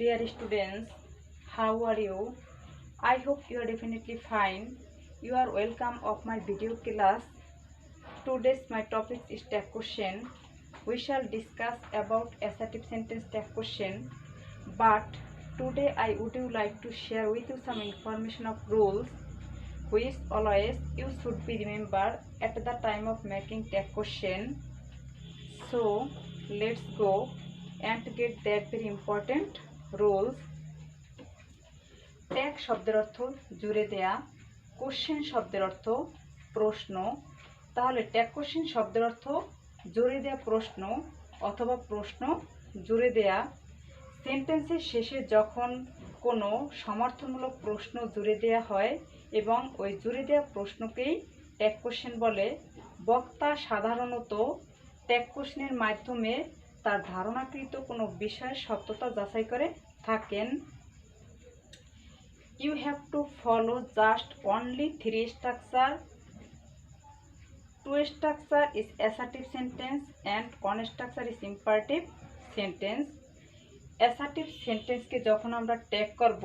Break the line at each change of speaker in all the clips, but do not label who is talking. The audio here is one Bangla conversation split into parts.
Dear students, how are you? I hope you are definitely fine. You are welcome of my video class. Today's my topic is tag question. We shall discuss about assertive sentence tag question. But today I would like to share with you some information of rules which always you should be remember at the time of making tag question. So let's go and get that very important rules. Tag শব্দের অর্থ জুড়ে দেয়া, কোশ্চেন শব্দের অর্থ প্রশ্ন। তাহলে ট্যাগ কোশ্চেন শব্দের অর্থ জুড়ে দেয়া প্রশ্ন অথবা প্রশ্ন জুড়ে দেয়া। সেন্টেন্সের শেষে যখন কোনো সমর্থনমূলক প্রশ্ন জুড়ে দেয়া হয় এবং ওই জুড়ে দেয়া প্রশ্নকেই ট্যাগ কোশ্চেন বলে। বক্তা সাধারণত ট্যাগ কোশ্চেনের মাধ্যমে তার ধারণাকৃত কোনো বিষয়ের সত্যতা যাচাই করে থাকেন। You have to follow just only 3 structure. 2 structure is assertive sentence and 1 structure is imperative sentence. Assertive sentence के যখন আমরা ট্যাগ করব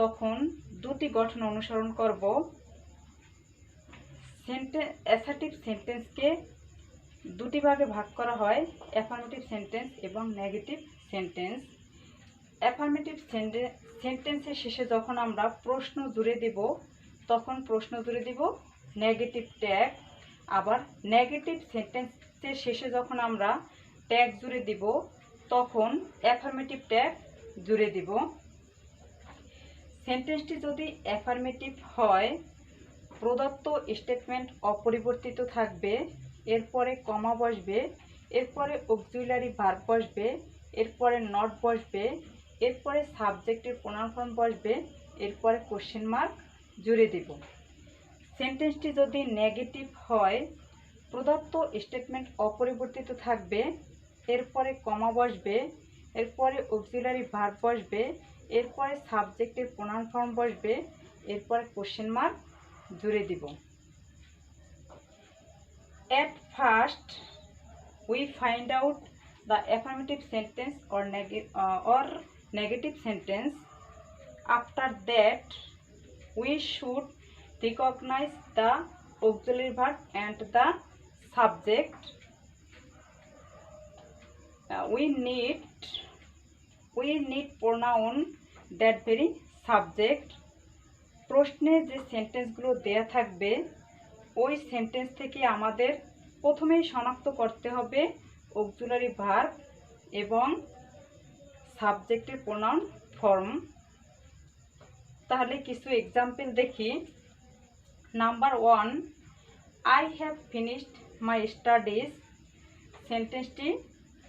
তখন দুটি গঠন অনুসরণ করব। assertive sentence কে দুটি ভাগে ভাগ করা হয়, affirmative sentence এবং নেগেটিভ সেন্টেন্স। অ্যাফার্মেটিভ সেন্টেন্সের শেষে যখন আমরা প্রশ্ন জুড়ে দেব তখন প্রশ্ন জুড়ে দেব নেগেটিভ ট্যাগ। আবার নেগেটিভ সেন্টেন্সের শেষে যখন আমরা ট্যাগ জুড়ে দিব তখন অ্যাফার্মেটিভ ট্যাগ জুড়ে দিব। সেন্টেন্সটি যদি অ্যাফার্মেটিভ হয় প্রদত্ত স্টেটমেন্ট অপরিবর্তিত থাকবে, এরপরে কমা বসবে, এরপরে অক্সিলারি ভার্ব বসবে, এরপরে নট বসবে, এরপরে সাবজেক্টের প্রোনাউন ফর্ম বসবে, এরপরে কোশ্চেন মার্ক জুড়ে দেব। সেন্টেন্সটি যদি নেগেটিভ হয় প্রদত্ত স্টেটমেন্ট অপরিবর্তিত থাকবে, এরপরে কমা বসবে, এরপরে অক্সিলারি ভার্ব বসবে, এরপরে সাবজেক্টের প্রোনাউন ফর্ম বসবে, এরপরে কোশ্চেন মার্ক জুড়ে দেব। At first we find out the affirmative sentence or negative sentence. After that we should recognize the auxiliary verb and the subject. We need pronoun that very subject. প্রশ্নে যে সেন্টেন্সগুলো দেয়া থাকবে ওই সেন্টেন্স থেকে আমাদের প্রথমেই শনাক্ত করতে হবে অক্সিলারি ভার্ব এবং সাবজেক্টের প্রোনাউন ফর্ম। তাহলে কিছু এক্সাম্পল দেখি। Number 1, I have finished my studies. সেন্টেন্সটি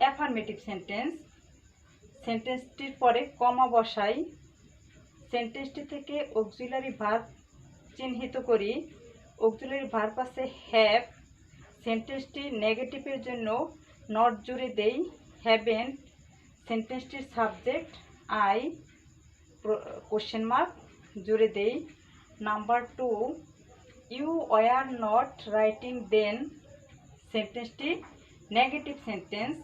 অ্যাফার্মেটিভ সেন্টেন্স। সেন্টেন্সটির পরে কমা বসাই, সেন্টেন্সটি থেকে অক্সিলারি ভার্ব চিহ্নিত করি। অক্সিলারি ভার্ব আছে হ্যাভ। সেন্টেন্সটি নেগেটিভের জন্য নট জুড়ে দেই হ্যাভেন্ট। সেন্টেন্সটির সাবজেক্ট আই, কোশ্চেন মার্ক জুড়ে দেই। Number 2, you were not writing then. সেন্টেন্সটি নেগেটিভ সেন্টেন্স।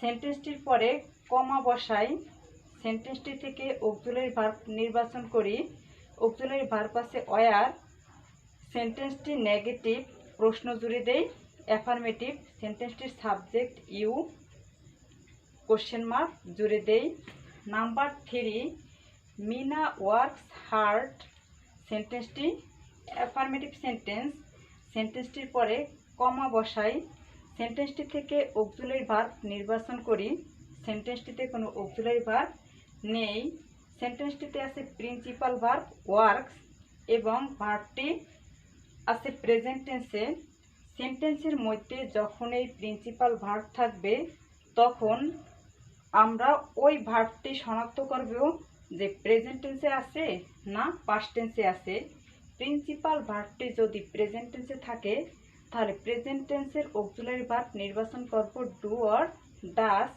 সেন্টেন্সটির পরে কমা বসাই, সেন্টেন্সটি থেকে অক্সিলারি ভার্ব নির্বাচন করি। অক্সিলারি ভার্ব আছে ওয়ার। সেন্টেন্সটি নেগেটিভ, প্রশ্ন জুড়ে দেই অ্যাফার্মেটিভ। সেন্টেন্সটির সাবজেক্ট ইউ, কোশ্চেন মার্ক জুড়ে দেই। Number 3, Mina works hard. সেন্টেন্সটি অ্যাফার্মেটিভ সেন্টেন্স। সেন্টেন্সটির পরে কমা বসাই, সেন্টেন্সটি থেকে অক্সিলারি ভার্ব নির্বাচন করি। সেন্টেন্সটিতে কোনো অক্সিলারি ভার্ব নেই। সেন্টেন্সটিতে আছে প্রিন্সিপাল ভার্ব ওয়ার্কস এবং ভার্বটি আছে প্রেজেন্ট টেন্সে। সেন্টেন্সের মধ্যে যখন এই প্রিন্সিপাল ভার্ব থাকবে তখন আমরা ওই ভার্বটি শনাক্ত করব যে প্রেজেন্ট টেন্সে আছে না পাস্ট টেন্সে আছে। প্রিন্সিপাল ভার্বটি যদি প্রেজেন্ট টেন্সে থাকে তাহলে প্রেজেন্ট টেন্সের অক্সিলারি ভার্ব নির্বাচন করব ডু অর ডাস।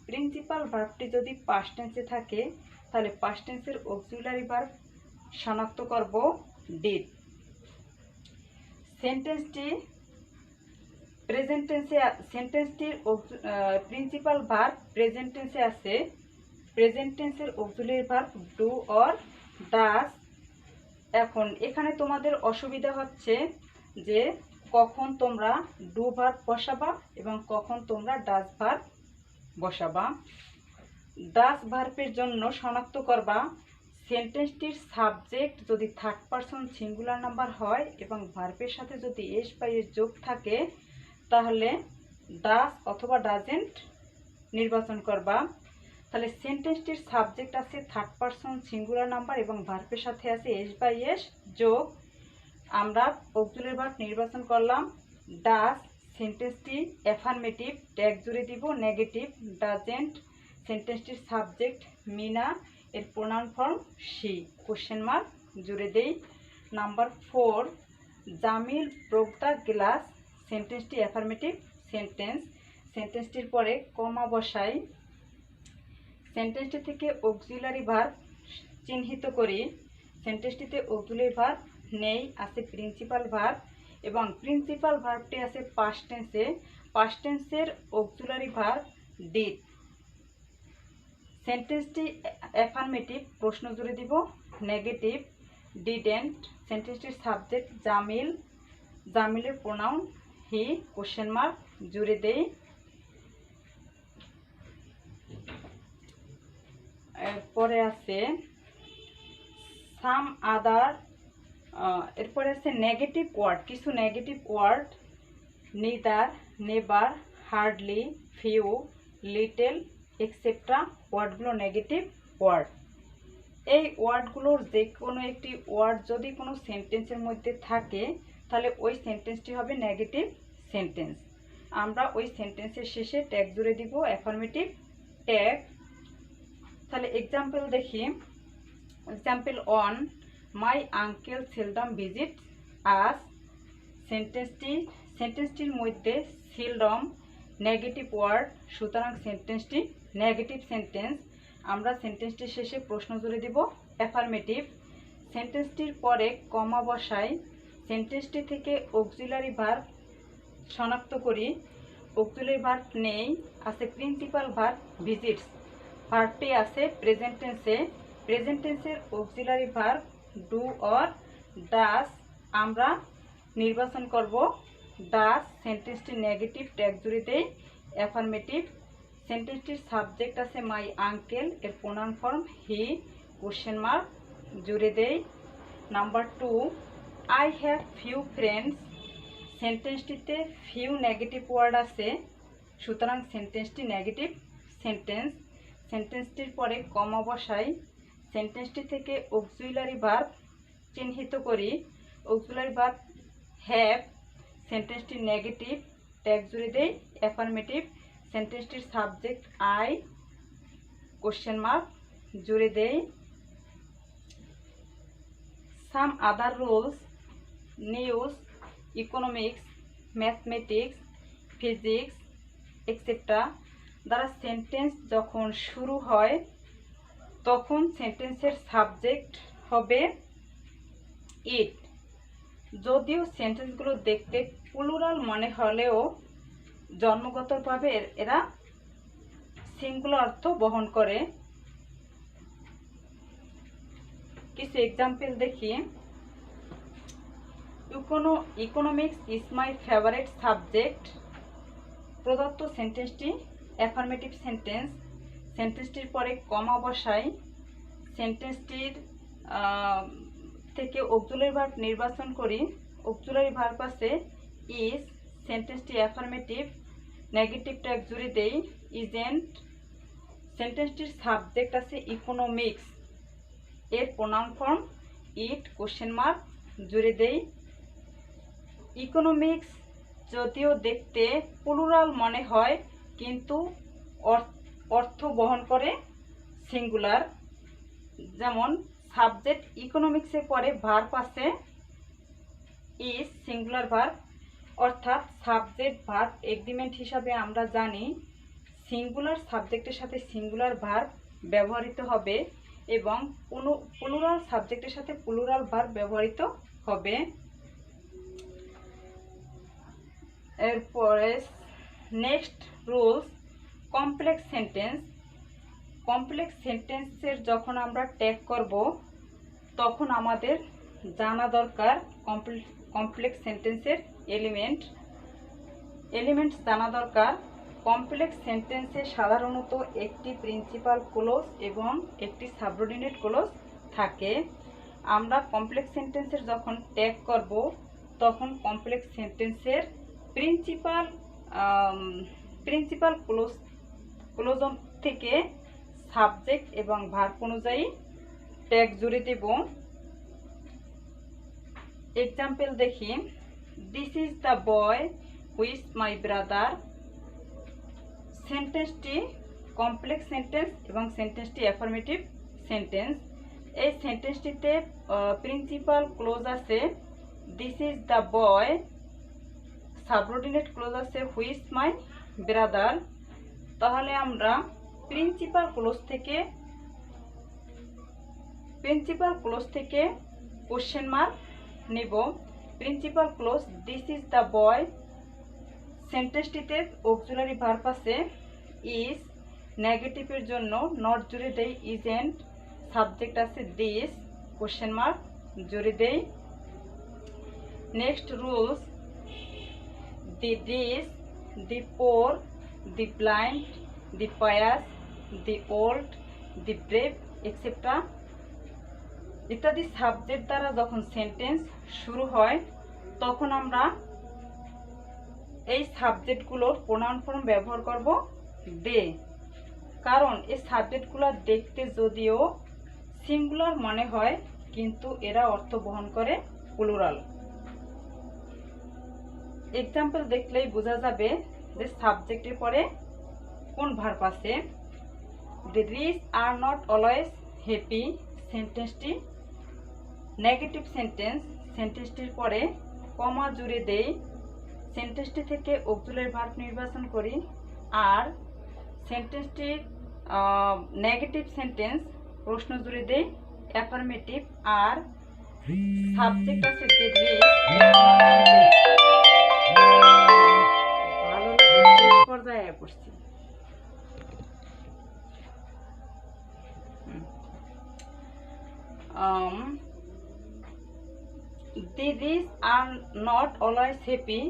প্রিন্সিপাল ভার্বটি যদি পাস্ট টেন্সে থাকে তাহলে পাস্ট টেন্সের অক্সিলারি ভার্ব শনাক্ত করব ডিড। সেন্টেন্সটি প্রেজেন্ট টেন্সে, সেন্টেন্সটির প্রিন্সিপাল ভার্ব প্রেজেন্ট টেন্সে আছে প্রেজেন্ট টেন্সের auxiliary verb do or does. এখন এখানে তোমাদের অসুবিধা হচ্ছে যে কখন তোমরা ডু ভার্ব বসাবা এবং কখন তোমরা ডাজ ভার্ব বসাবা। ডাজ ভার্বের জন্য শনাক্ত করবা সেন্টেন্সটির সাবজেক্ট যদি থার্ড পারসন সিঙ্গুলার নাম্বার হয় এবং ভার্বের সাথে যদি এস বা এস যোগ থাকে তাহলে ডাজ অথবা ডাজেন্ট নির্বাচন করবা। তাহলে সেন্টেন্সটির সাবজেক্ট আছে থার্ড পারসন সিঙ্গুলার নাম্বার এবং ভার্বের সাথে আছে এস বা এস যোগ। আমরা অক্সিলারি ভার্ব নির্বাচন করলাম ডাজ। সেন্টেন্সটি অ্যাফার্মেটিভ, ট্যাগ জুড়ে দিব নেগেটিভ। ডাজেন্ট সেন্টেন্সটির সাবজেক্ট মিনা, এর pronoun form she, question mark জুড়ে দেই। Number 4, Jamil broke the glass. সেন্টেন্সটি অ্যাফার্মেটিভ সেন্টেন্স। সেন্টেন্সটির পরে কমা বসাই। সেন্টেন্সটি থেকে অক্সিলারি ভার্ব চিহ্নিত করি। সেন্টেন্সটিতে অক্সিলারি ভার্ব নেই, আছে প্রিন্সিপাল ভার্ব এবং প্রিন্সিপাল ভার্বটি আছে পাস্ট টেন্সে। পাস্ট টেন্সের অক্সিলারি ভার্ব ডিড। সেন্টেন্সটি অ্যাফার্মেটিভ, প্রশ্ন জুড়ে দিব নেগেটিভ। ডিডেন্ট সেন্টেন্সটির সাবজেক্ট জামিল, জামিলের প্রোনাউন হি, কোশ্চেন মার্ক জুড়ে দেই। এরপরে আছে সাম আদার, এরপরে আছে নেগেটিভ ওয়ার্ড, কিছু negative word neither, never, hardly, few, little etcetera. ওয়ার্ডগুলো নেগেটিভ ওয়ার্ড। এই ওয়ার্ডগুলোর যে কোনো একটি ওয়ার্ড যদি কোনো সেন্টেন্সের মধ্যে থাকে তাহলে ওই সেন্টেন্সটি হবে নেগেটিভ সেন্টেন্স। আমরা ওই সেন্টেন্সের শেষে ট্যাগ জুড়ে দিব অ্যাফার্মেটিভ ট্যাগ। তাহলে এক্সাম্পল দেখি। Example 1, my uncle seldom visit us. সেন্টেন্সটির মধ্যে সেলডম নেগেটিভ ওয়ার্ড, সুতরাং সেন্টেন্সটি নেগেটিভ সেন্টেন্স। আমরা সেন্টেন্সটির শেষে প্রশ্ন জুড়ে দিব অ্যাফার্মেটিভ। সেন্টেন্সটির পরে কমা বসাই। সেন্টেন্সটি থেকে অক্সিলারি ভার্ব শনাক্ত করি। অক্সিলারি ভার্ব নেই, আছে প্রিন্সিপাল ভার্ব ভিজিটস। ভার্বটি আছে প্রেজেন্ট টেন্সে। প্রেজেন্ট টেন্সের auxiliary verb do or does. আমরা নির্বাচন করব ডাজ। সেন্টেন্সটি নেগেটিভ, ট্যাগ জুড়ে দেই অ্যাফার্মেটিভ। সেন্টেন্সটির সাবজেক্ট আছে মাই আঙ্কেল, এর pronoun form he, question mark জুড়ে দেই। Number 2, I have few friends. সেন্টেন্সটিতে ফিউ নেগেটিভ ওয়ার্ড আছে, সুতরাং সেন্টেন্সটি নেগেটিভ সেন্টেন্স। সেন্টেন্সটির পরে কমা বসাই। সেন্টেন্সটি থেকে অক্সিলারি ভার্ব চিহ্নিত করি। Auxiliary verb have. সেন্টেন্সটি নেগেটিভ, ট্যাগ জুড়ে দেই অ্যাফার্মেটিভ। সেন্টেন্সটির সাবজেক্ট আই, কোশ্চেন মার্ক জুড়ে দেই। Some other rules, news, economics, mathematics, physics etcetera দ্বারা সেন্টেন্স যখন শুরু হয় তখন সেন্টেন্সের সাবজেক্ট হবে ইট। যদিও সেন্টেন্সগুলো দেখতে প্লুরাল মনে হলেও জন্মগতভাবে এরা সিঙ্গুলার অর্থ বহন করে। কিছু এক্সাম্পল দেখি। Economics is my favourite subject. প্রদত্ত সেন্টেন্সটি অ্যাফার্মেটিভ সেন্টেন্স। সেন্টেন্সটির পরে কমা বসাই। সেন্টেন্সটির থেকে অক্সিলারি ভার্ব নির্বাচন করি। অক্সিলারি ভার্ব আছে ইজ। সেন্টেন্সটি অ্যাফার্মেটিভ, নেগেটিভ ট্যাগ জুড়ে দেই ইজেন্ট। সেন্টেন্সটির সাবজেক্ট আছে ইকোনমিক্স, এর প্রোনাউন ফর্ম ইট, কোশ্চেন মার্ক জুড়ে দেই। ইকোনমিক্স যদিও দেখতে প্লুরাল মনে হয় কিন্তু অর্থ বহন করে সিঙ্গুলার। যেমন সাবজেক্ট ইকোনমিক্সের পরে ভার্ব আছে ইজ, সিঙ্গুলার ভার্ব, অর্থাৎ সাবজেক্ট ভার্ব এগ্রিমেন্ট হিসাবে আমরা জানি সিঙ্গুলার সাবজেক্টের সাথে সিঙ্গুলার ভার্ব ব্যবহৃত হবে এবং প্লুরাল সাবজেক্টের সাথে প্লুরাল ভার্ব ব্যবহৃত হবে। এরপরে next rules, complex sentence. Complex সেন্টেন্সের যখন আমরা ট্যাগ করব তখন আমাদের জানা দরকার কমপ্লেক্স সেন্টেন্সের এলিমেন্টস জানা দরকার। কমপ্লেক্স সেন্টেন্সে সাধারণত একটি প্রিন্সিপাল ক্লজ এবং একটি সাবঅর্ডিনেট ক্লজ থাকে। আমরা কমপ্লেক্স সেন্টেন্সের যখন ট্যাগ করব তখন কমপ্লেক্স সেন্টেন্সের প্রিন্সিপাল ক্লজ থেকে সাবজেক্ট এবং ভার্ব অনুযায়ী ট্যাগ জুড়ে দেব। এক্সাম্পল দেখি, this is the boy which my brother. সেন্টেন্সটি কমপ্লেক্স সেন্টেন্স এবং সেন্টেন্সটি অ্যাফার্মেটিভ সেন্টেন্স। এই সেন্টেন্সটিতে প্রিন্সিপাল ক্লজ আছে this is the boy, subordinate clause আছে হুইচ মাই ব্রাদার। তাহলে আমরা প্রিন্সিপাল ক্লজ থেকে কোশ্চেন মার্ক নেব। Principal clause this is the boy, সেন্টেন্সটিতে অক্সিলারি ভার্ব আছে ইজ, নেগেটিভের জন্য নট জুড়ে দেই ইজেন্ট, সাবজেক্ট আছে দিস, কোশ্চেন মার্ক জুড়ে দেই। Next rules, the rich, the poor, the blind, the pious, the old, the brave etcetera ইত্যাদি সাবজেক্ট দ্বারা যখন সেন্টেন্স শুরু হয় তখন আমরা এই সাবজেক্টগুলোর প্রোনাউন ফর্ম ব্যবহার করব দে। কারণ এই সাবজেক্টগুলো দেখতে যদিও সিঙ্গুলার মনে হয় কিন্তু এরা অর্থ বহন করে প্লুরাল। এক্সাম্পল দেখলেই বোঝা যাবে যে সাবজেক্টের পরে কোন ভার্ব আছে। The rich are not always happy, সেন্টেন্সটি নেগেটিভ সেন্টেন্স, সেন্টেন্সটির পরে কমা জুড়ে দেই, সেন্টেন্সটি থেকে অক্সিলারি ভার্ব নির্বাচন করি, আর সেন্টেন্সটির নেগেটিভ সেন্টেন্স প্রশ্ন জুড়ে দেই অ্যাফার্মেটিভ, আর সাবজেক্ট আছে দি রিচ। ভালো পর্যায়ে পড়ছি। The rich are not always happy,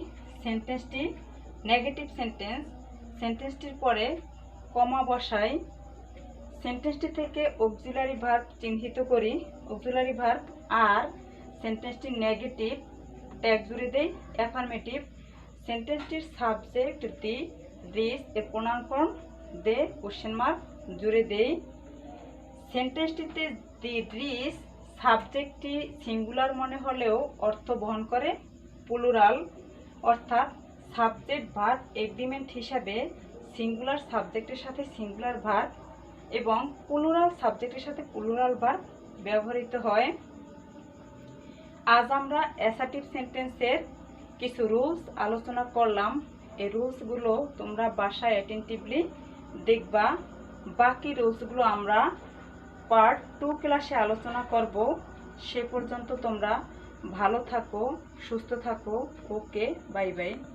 সেন্টেন্সটি নেগেটিভ সেন্টেন্স, সেন্টেন্সটির পরে কমা বসাই, সেন্টেন্সটি থেকে অক্সিলারি ভার্ব চিহ্নিত করি অক্সিলারি ভার্ব, আর সেন্টেন্সটি নেগেটিভ ট্যাগ জুড়ে দেই অ্যাফার্মেটিভ, সেন্টেন্সটির সাবজেক্ট দি রিচ এর pronoun form they, question mark জুড়ে দেই। সেন্টেন্সটিতে দি রিচ সাবজেক্টটি সিঙ্গুলার মনে হলেও অর্থ বহন করে প্লুরাল, অর্থাৎ সাবজেক্ট ভার্ব এগ্রিমেন্ট হিসাবে সিঙ্গুলার সাবজেক্টের সাথে সিঙ্গুলার ভার্ব এবং প্লুরাল সাবজেক্টের সাথে প্লুরাল ভার্ব ব্যবহৃত হয়। আজ আমরা অ্যাসার্টিভ সেন্টেন্সের কিছু রুলস আলোচনা করলাম। এই রুলসগুলো তোমরা বাসায় অ্যাটেন্টিভলি দেখবা। বাকি রুলসগুলো আমরা পার্ট 2 ক্লাসে আলোচনা করব। সে পর্যন্ত তোমরা ভালো থাকো, সুস্থ থাকো। ওকে, বাই বাই।